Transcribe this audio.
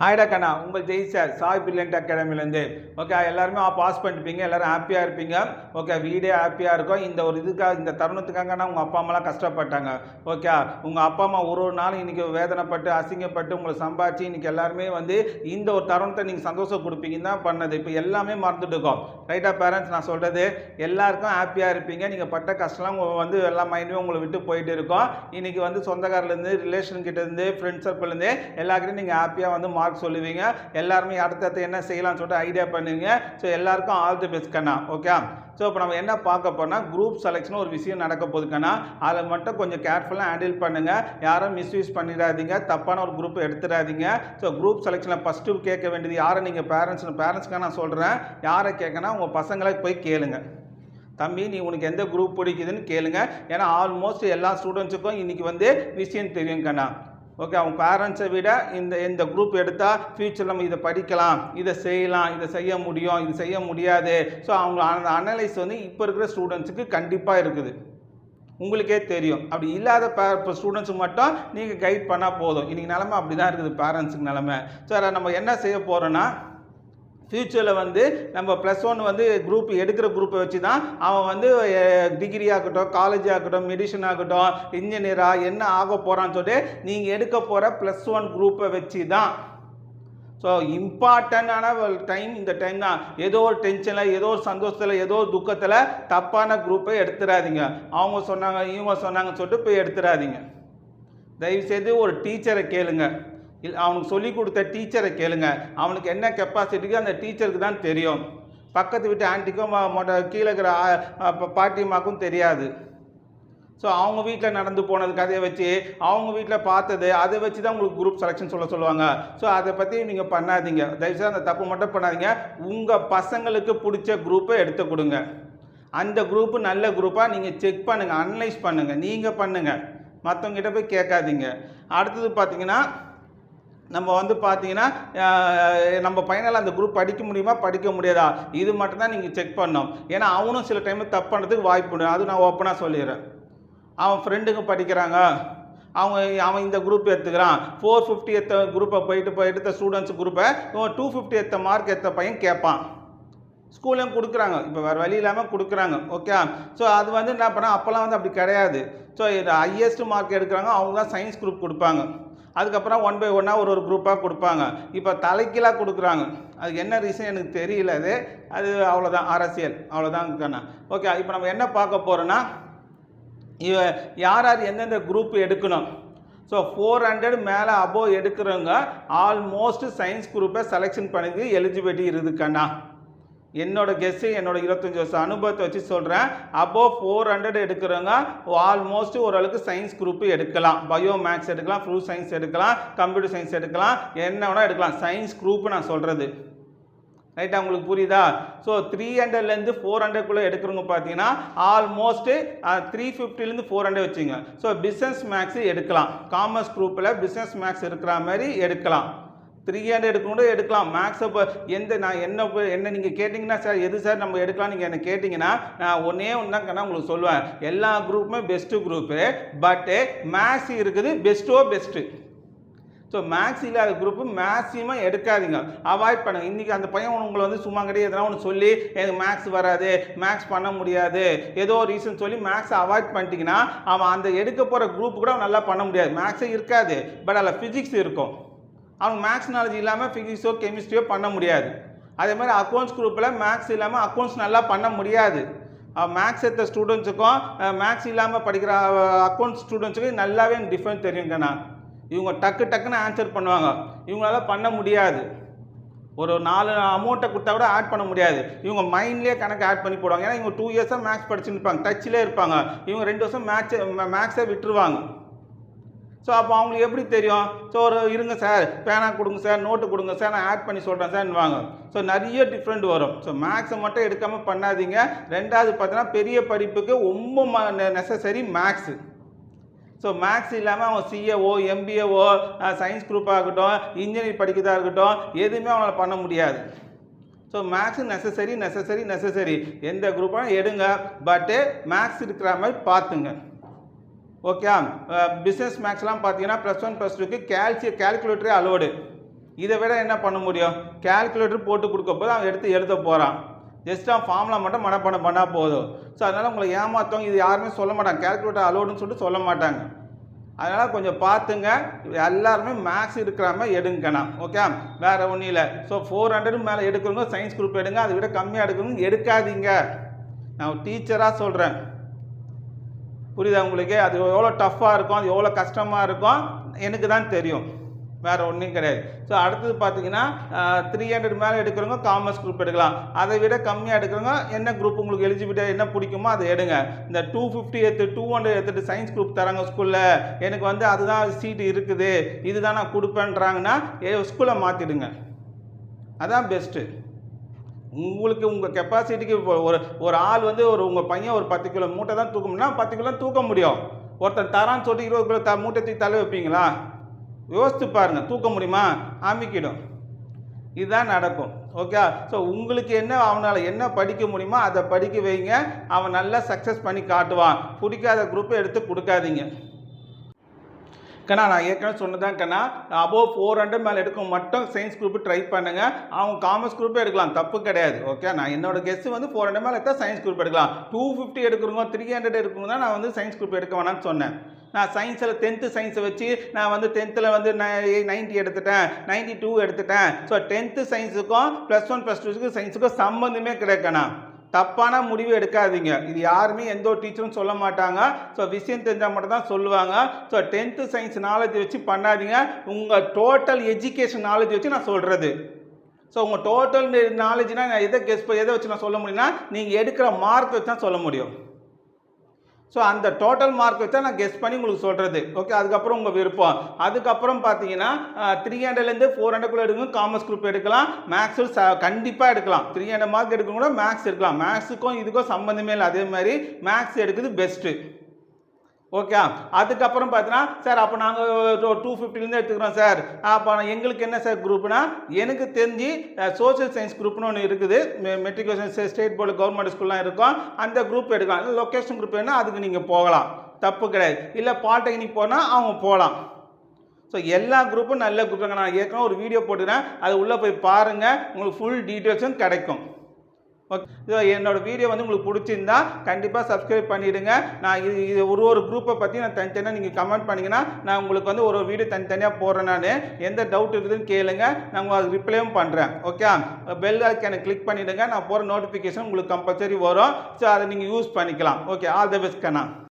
ஆயிடா கண்ணா உங்கள் Jai sir Sai brilliant அகாடமிலேருந்து ஓகே எல்லாருமே பாஸ் பண்ணிருப்பீங்க, எல்லாரும் ஹாப்பியாக இருப்பீங்க. ஓகே வீடே ஹாப்பியாக இருக்கும். இந்த ஒரு இதுக்காக இந்த தருணத்துக்காகனா உங்கள் அப்பா அம்மாலாம் கஷ்டப்பட்டாங்க. ஓகே உங்கள் அப்பா அம்மா ஒரு ஒரு நாளும் இன்றைக்கி வேதனைப்பட்டு அசிங்கப்பட்டு உங்களை சம்பாதிச்சு இன்றைக்கி எல்லாருமே வந்து இந்த ஒரு தருணத்தை நீங்கள் சந்தோஷம் கொடுப்பீங்கன்னு தான் பண்ணது. இப்போ எல்லாமே மறந்துட்டு இருக்கோம். ரைட்டாக பேரண்ட்ஸ், நான் சொல்கிறது எல்லாருக்கும் ஹாப்பியாக இருப்பீங்க. நீங்கள் பட்ட கஷ்டம்லாம் வந்து எல்லா மைண்டுமே உங்களை விட்டு போயிட்டு இருக்கோம். இன்றைக்கி வந்து சொந்தக்காரிலேருந்து ரிலேஷன் கிட்டேருந்து ஃப்ரெண்ட்ஸ் சர்க்கிள்லேருந்து எல்லாருக்கிட்டையும் நீங்கள் ஹாப்பியாக வந்து மார்க் சொல்லுவீங்க. எல்லாருமே அடுத்தடுத்து என்ன செய்யலாம்னு சொல்லிட்டு ஐடியா பண்ணுவீங்க. ஸோ எல்லாருக்கும் ஆல் தி பெஸ்ட் கண்ணா. ஓகே, ஸோ இப்போ நம்ம என்ன பார்க்க போனால் குரூப் செலெக்ஷன் ஒரு விஷயம் நடக்க போகுது கண்ணா. அதில் மட்டும் கொஞ்சம் கேர்ஃபுல்லாக ஹேண்டில் பண்ணுங்கள். யாரும் மிஸ்யூஸ் பண்ணிடாதீங்க, தப்பான ஒரு குரூப்பை எடுத்துடாதீங்க. ஸோ குரூப் செலெக்ஷனில் ஃபஸ்ட்டு கேட்க வேண்டியது யாரை, நீங்கள் பேரண்ட்ஸ்க்காக நான் சொல்கிறேன். யாரை கேட்கனா உங்கள் பசங்களை போய் கேளுங்க. தம்பி நீ உனக்கு எந்த குரூப் பிடிக்குதுன்னு கேளுங்க. ஏன்னா ஆல்மோஸ்ட் எல்லா ஸ்டூடெண்ட்ஸுக்கும் இன்றைக்கி வந்து விஷயம் தெரியும் கண்ணா. ஓகே, அவங்க பேரண்ட்ஸை விட இந்த குரூப் எடுத்தால் ஃப்யூச்சரில் நம்ம இதை படிக்கலாம், இதை செய்யலாம், இதை செய்ய முடியும், இது செய்ய முடியாது. ஸோ அவங்க அந்த அனலைஸ் வந்து இப்போ இருக்கிற ஸ்டூடெண்ட்ஸுக்கு கண்டிப்பாக இருக்குது. உங்களுக்கே தெரியும். அப்படி இல்லாத இப்போ ஸ்டூடெண்ட்ஸுக்கு மட்டும் நீங்கள் கைட் பண்ணால் போதும். இன்றைக்கி நிலமை அப்படி தான் இருக்குது, பேரண்ட்ஸுக்கு நிலமை. ஸோ அதை நம்ம என்ன செய்ய போகிறோன்னா, ஃப்யூச்சரில் வந்து நம்ம +1 வந்து குரூப் எடுக்கிற குரூப்பை வச்சு தான் அவன் வந்து டிகிரி ஆகட்டும், காலேஜ் ஆகட்டும், மெடிசன் ஆகட்டும், இன்ஜினியராக என்ன ஆக போகிறான்னு சொல்லிட்டு நீங்கள் எடுக்க போகிற +1 குரூப்பை வச்சு தான். ஸோ இம்பார்ட்டண்டான டைம் இந்த டைம் தான். ஏதோ ஒரு டென்ஷனில், ஏதோ ஒரு சந்தோஷத்தில், ஏதோ ஒரு துக்கத்தில் தப்பான குரூப்பை எடுத்துடாதீங்க. அவங்க சொன்னாங்க இவங்க சொன்னாங்கன்னு சொல்லிட்டு போய் எடுத்துடாதீங்க. தயவுசெய்து ஒரு டீச்சரை கேளுங்க. அவனுக்கு சொல்லிக் கொடுத்த டீச்சரை கேளுங்க. அவனுக்கு என்ன கெப்பாசிட்டிக்கு அந்த டீச்சருக்கு தான் தெரியும். பக்கத்து வீட்டு ஆண்டிக்கும் கீழே இருக்கிற பாட்டியம்மாக்கும் தெரியாது. ஸோ அவங்க வீட்டில் நடந்து போனது கதையை வச்சு, அவங்க வீட்டில் பார்த்தது அதை வச்சு தான் உங்களுக்கு குரூப் செலெக்ஷன் சொல்லுவாங்க. ஸோ அதை பற்றி நீங்கள் பண்ணாதீங்க. தயவுசெய்து அந்த தப்பு மட்டும் பண்ணாதீங்க. உங்கள் பசங்களுக்கு பிடிச்ச குரூப்பை எடுத்து கொடுங்க. அந்த குரூப்பு நல்ல குரூப்பாக நீங்கள் செக் பண்ணுங்கள், அனலைஸ் பண்ணுங்கள், நீங்கள் பண்ணுங்கள். மற்றவங்ககிட்ட போய் கேட்காதீங்க. அடுத்தது பார்த்தீங்கன்னா, நம்ம வந்து பார்த்தீங்கன்னா நம்ம பையனால் அந்த குரூப் படிக்க முடியுமா படிக்க முடியாதா இது மட்டும்தான் நீங்கள் செக் பண்ணணும். ஏன்னா அவனும் சில டைமில் தப்பு பண்ணுறதுக்கு வாய்ப்பு உண்டு. அது நான் ஓப்பனாக சொல்லிடுறேன். அவன் ஃப்ரெண்டுங்க படிக்கிறாங்க, அவன் இந்த குரூப் எடுத்துக்கிறான். 450 எடுத்த குரூப்பை போயிட்டு எடுத்த ஸ்டூடெண்ட்ஸ் குரூப்பை 250 எடுத்த மார்க் எடுத்த பையன் கேட்பான். ஸ்கூல்லையும் கொடுக்குறாங்க, இப்போ வேறு வழி இல்லாமல் கொடுக்குறாங்க. ஓகே, ஸோ அது வந்து என்ன பண்ணால் அப்போல்லாம் வந்து அப்படி கிடையாது. ஸோ இது ஹையஸ்ட் மார்க் எடுக்கிறாங்க அவங்க தான் சயின்ஸ் குரூப் கொடுப்பாங்க. அதுக்கப்புறம் 1 by 1 ஒரு குரூப்பாக கொடுப்பாங்க. இப்போ தலைக்கீழாக கொடுக்குறாங்க. அதுக்கு என்ன ரீசன் எனக்கு தெரியல. அது அவ்வளோதான், அரசியல் அவ்வளோதான் கண்ணா. ஓகே, இப்போ நம்ம என்ன பார்க்க போகிறோன்னா, யார் எந்தெந்த குரூப் எடுக்கணும். ஸோ 400 மேலே அபோவ் எடுக்கிறவங்க ஆல்மோஸ்ட் சயின்ஸ் குரூப்பை செலெக்ஷன் பண்ணி எலிஜிபிலிட்டி இருக்குதுக்கண்ணா. என்னோட கெஸ்ஸு, என்னோட 25 வருஷம் அனுபவத்தை வச்சு சொல்கிறேன். அபோவ் 400 எடுக்கிறவங்க ஆல்மோஸ்ட் ஓரளவுக்கு சயின்ஸ் குரூப்பு எடுக்கலாம். பயோ மேக்ஸ் எடுக்கலாம், ஃப்ரூட் சயின்ஸ் எடுக்கலாம், கம்ப்யூட்டர் சயின்ஸ் எடுக்கலாம், என்ன வேணால் எடுக்கலாம். சயின்ஸ் குரூப்பு நான் சொல்கிறது ரைட்டாக உங்களுக்கு புரியுதா? ஸோ 300லேருந்து 400க்குள்ளே எடுக்கிறவங்க பார்த்தீங்கன்னா ஆல்மோஸ்ட்டு 350லேருந்து 400 வச்சுங்க. ஸோ பிஸ்னஸ் மேக்ஸு எடுக்கலாம். காமர்ஸ் குரூப்பில் பிஸ்னஸ் மேக்ஸ் இருக்கிற மாதிரி எடுக்கலாம். 300 எடுக்கணும் எடுக்கலாம். மேக்ஸை இப்போ நான் என்ன நீங்கள் கேட்டிங்கன்னா, சார் எது சார் நம்ம எடுக்கலாம் நீங்கள் என்ன கேட்டிங்கன்னா, நான் ஒன்றே தான் உங்களுக்கு சொல்லுவேன். எல்லா குரூப்புமே பெஸ்ட்டு குரூப்பு, பட்டு மேக்ஸ் இருக்குது பெஸ்ட்டு. ஸோ மேக்ஸ் இல்லாத குரூப்பு மேக்ஸிமம் எடுக்காதீங்க, அவாய்ட் பண்ணுங்கள். இன்றைக்கி அந்த பையன் உங்களை வந்து சும்மா கிடையாது எதனா ஒன்று சொல்லி எனக்கு மேக்ஸ் வராது, மேக்ஸ் பண்ண முடியாது, ஏதோ ரீசன் சொல்லி மேக்ஸை அவாய்ட் பண்ணிட்டீங்கன்னா அவன் அந்த எடுக்க போகிற குரூப்பு கூட நல்லா பண்ண முடியாது. மேக்ஸே இருக்காது, பட் அதில் ஃபிசிக்ஸ் இருக்கும். அவங்க மேக்ஸ் நாலேஜ் இல்லாமல் ஃபிசிக்ஸோ கெமிஸ்ட்ரியோ பண்ண முடியாது. அதே மாதிரி அக்கௌண்ட்ஸ் குரூப்பில் மேக்ஸ் இல்லாமல் அக்கௌண்ட்ஸ் நல்லா பண்ண முடியாது. மேக்ஸ் எடுத்த ஸ்டூடெண்ட்ஸுக்கும் மேக்ஸ் இல்லாமல் படிக்கிற அக்கௌண்ட்ஸ் ஸ்டூடெண்ட்ஸுக்கும் நல்லாவே டிஃப்ரெண்ட் தெரியுங்கண்ணா. இவங்க டக்குன்னு ஆன்சர் பண்ணுவாங்க, இவங்களால பண்ண முடியாது. ஒரு 4 அமௌண்ட்டை கொடுத்தா கூட ஆட் பண்ண முடியாது. இவங்க மைண்ட்லேயே கணக்கு ஆட் பண்ணி போடுவாங்க. ஏன்னா இவங்க 2 இயர்ஸாக மேக்ஸ் படிச்சுன்னு இருப்பாங்க, டச்சிலே இருப்பாங்க. இவங்க 2 வருஷம் மேக்ஸை விட்டுருவாங்க. ஸோ அப்போ அவங்களுக்கு எப்படி தெரியும்? ஸோ இருங்க சார், பேனா கொடுங்க சார், நோட்டு கொடுங்க சார், நான் ஆட் பண்ணி சொல்கிறேன் சார்னுவாங்க. ஸோ நிறைய டிஃப்ரெண்ட் வரும். ஸோ மேக்ஸை மட்டும் எடுக்காமல் பண்ணாதீங்க. ரெண்டாவது பார்த்தீங்கன்னா பெரிய படிப்புக்கு ரொம்ப நெசசரி மேக்ஸு. ஸோ மேக்ஸ் இல்லாமல் அவங்க சிஏஓ, எம்பிஏஓ, சயின்ஸ் குரூப்பாக இருக்கட்டும், இன்ஜினியரிங் படிக்கிறதா இருக்கட்டும், எதுவுமே அவங்களால பண்ண முடியாது. So maths necessary. எந்த குரூப்பாக எடுங்க, பட்டு மேக்ஸ் இருக்கிற மாதிரி பார்த்துங்க. ஓகே, பிஸ்னஸ் மேக்ஸ்லாம் பார்த்தீங்கன்னா +1 +2க்கு கால்குலேட்டரே அலோடு. இதை விட என்ன பண்ண முடியும்? கால்குலேட்டர் போட்டு கொடுக்க போது அவன் எடுத்து எழுத போகிறான். ஜஸ்ட் அவன் ஃபார்முலா மட்டும் மனப்பாடம் பண்ணால் போதும். ஸோ அதனால் உங்களை ஏமாற்றவங்க இது யாருமே சொல்ல மாட்டாங்க, கால்குலேட்டர் அலோடுன்னு சொல்லிட்டு சொல்ல மாட்டாங்க. அதனால் கொஞ்சம் பார்த்துங்க. எல்லாருமே மேக்ஸ் இருக்கிற மாதிரி எடுங்கண்ணா. ஓகே, வேறு ஒன்றும் இல்லை. ஸோ 400 மேலே எடுக்கிறவங்க சயின்ஸ் குரூப் எடுங்க. அதை விட கம்மியாக எடுக்கிறவங்க எடுக்காதீங்க. நான் ஒரு டீச்சராக சொல்கிறேன். புரியுதா உங்களுக்கு? அது எவ்வளோ டஃப்பாக இருக்கும், அது எவ்வளோ கஷ்டமாக இருக்கும் எனக்கு தான் தெரியும், வேறு ஒன்றும் கிடையாது. ஸோ அடுத்தது பார்த்தீங்கன்னா 300 மேலே எடுக்கிறவங்க காமர்ஸ் குரூப் எடுக்கலாம். அதை விட கம்மியாக எடுக்கிறவங்க என்ன குரூப் உங்களுக்கு எலிஜிபிலிட்டி என்ன பிடிக்குமோ அதை எடுங்க. இந்த 250 எடுத்து 200 எடுத்துகிட்டு சயின்ஸ் குரூப் தராங்க ஸ்கூலில், எனக்கு வந்து அதுதான் சீட்டு இருக்குது, இதுதான் நான் கொடுப்பேன்றாங்கன்னா ஸ்கூலை மாற்றிடுங்க. அதான் பெஸ்ட்டு. உங்களுக்கு உங்கள் கெப்பாசிட்டிக்கு ஒரு ஆள் வந்து உங்கள் பையன் ஒரு 10 கிலோ மூட்டை தான் தூக்க முடியும்னா 10 கிலோ தூக்க முடியும். ஒருத்தன் தரான்னு சொல்லிட்டு 20 கிலோ மூட்டை தூக்கி தலை வைப்பீங்களா? யோசித்து பாருங்கள், தூக்க முடியுமா? அமைக்கிடும். இதுதான் நடக்கும். ஓகே, ஸோ உங்களுக்கு என்ன அவனால் என்ன படிக்க முடியுமோ அதை படிக்க வைங்க. அவன் நல்லா சக்ஸஸ் பண்ணி காட்டுவான். பிடிக்காத குரூப்பை எடுத்து கொடுக்காதீங்க. கண்ணா நான் ஏற்கனவே சொன்னதான் கண்ணா, அபோவ் 400 மேலே எடுக்க மட்டும் சயின்ஸ் குரூப்பு ட்ரை பண்ணுங்க. அவங்க காமர்ஸ் குரூப்பே எடுக்கலாம், தப்பு கிடையாது. ஓகே, நான் என்னோட கெஸ்ட் வந்து 400 மேலே எடுத்தால் சயின்ஸ் குரூப் எடுக்கலாம். 250 எடுக்கிறவங்க 300 எடுக்கிறவங்க தான் நான் வந்து சயின்ஸ் குரூப் எடுக்க வேணாம்னு சொன்னேன். நான் சயின்ஸில் 10th சயின்ஸை வச்சு நான் வந்து 10th வந்து 90 எடுத்துட்டேன், 92 எடுத்துட்டேன். ஸோ 10th சயின்ஸுக்கும் +1 +2 சயின்ஸுக்கும் சம்மந்தமே கிடைக்கண்ணா. தப்பான முடிவு எடுக்காதீங்க. இது யாருமே எந்த ஒரு டீச்சரும் சொல்ல மாட்டாங்க. ஸோ விஷயம் தெரிஞ்சால் மட்டும் தான் சொல்லுவாங்க. ஸோ 10th சயின்ஸ் நாலேஜ் வச்சு பண்ணாதீங்க. உங்கள் டோட்டல் எஜுகேஷன் நாலேஜ் வச்சு நான் சொல்கிறது. ஸோ உங்கள் டோட்டல் நாலேஜ்னால் நான் எதை வச்சு நான் சொல்ல முடியும்னா, நீங்கள் எடுக்கிற மார்க் வச்சு தான் சொல்ல முடியும். ஸோ அந்த டோட்டல் மார்க் வச்சா நான் கெஸ் பண்ணி உங்களுக்கு சொல்கிறது. ஓகே, அதுக்கப்புறம் உங்கள் விருப்பம். அதுக்கப்புறம் பார்த்தீங்கன்னா 300லேருந்து 400 எடுக்கணும். காமர்ஸ் குரூப் எடுக்கலாம். மேக்ஸும் கண்டிப்பாக எடுக்கலாம். 300 மார்க் எடுக்கணும் கூட மேக்ஸ் எடுக்கலாம். மேக்ஸுக்கும் இதுக்கும் சம்மந்தமே இல்லை. அதே மாதிரி மேக்ஸ் எடுக்கிறது பெஸ்ட்டு. ஓகே, அதுக்கப்புறம் பார்த்தீங்கன்னா சார் அப்போ நாங்கள் 250லேருந்து எடுத்துக்கிறோம் சார். அப்போ எங்களுக்கு என்ன சார் குரூப்னா, எனக்கு தெரிஞ்சு சோஷியல் சயின்ஸ் குரூப்னு ஒன்று இருக்குது. மெட்ரிகுலேஷன் ஸ்டேட் போர்டு கவர்மெண்ட் ஸ்கூல்லாம் இருக்கும். அந்த குரூப் எடுக்கலாம். இல்லை லொக்கேஷன் குரூப் வேணால் அதுக்கு நீங்கள் போகலாம், தப்பு கிடையாது. இல்லை பாலிடெக்னிக் போனால் அவங்க போகலாம். ஸோ எல்லா குரூப்பும் நல்ல குரூப். நான் ஏற்கனவே ஒரு வீடியோ போட்டுக்கிறேன், அது உள்ளே போய் பாருங்கள், உங்களுக்கு ஃபுல் டீட்டெயில்ஸும் கிடைக்கும். ஓகே, ஸோ என்னோடய வீடியோ வந்து உங்களுக்கு பிடிச்சிருந்தா கண்டிப்பாக சப்ஸ்கிரைப் பண்ணிவிடுங்க. நான் இது ஒரு குரூப்பை பற்றி நான் தனித்தனியாக நீங்கள் கமெண்ட் பண்ணிங்கன்னா நான் உங்களுக்கு வந்து ஒரு வீடியோ தனித்தனியாக போடுறேன். நான் எந்த டவுட் இருக்குதுன்னு கேளுங்க, நான் உங்களுக்கு ரிப்ளையும் பண்ணுறேன். ஓகே, பெல் ஐக்கானை கிளிக் பண்ணிவிடுங்க. நான் போகிற நோட்டிஃபிகேஷன் உங்களுக்கு கம்பல்சரி வரும். ஸோ அதை நீங்கள் யூஸ் பண்ணிக்கலாம். Okay, all the best Kanna.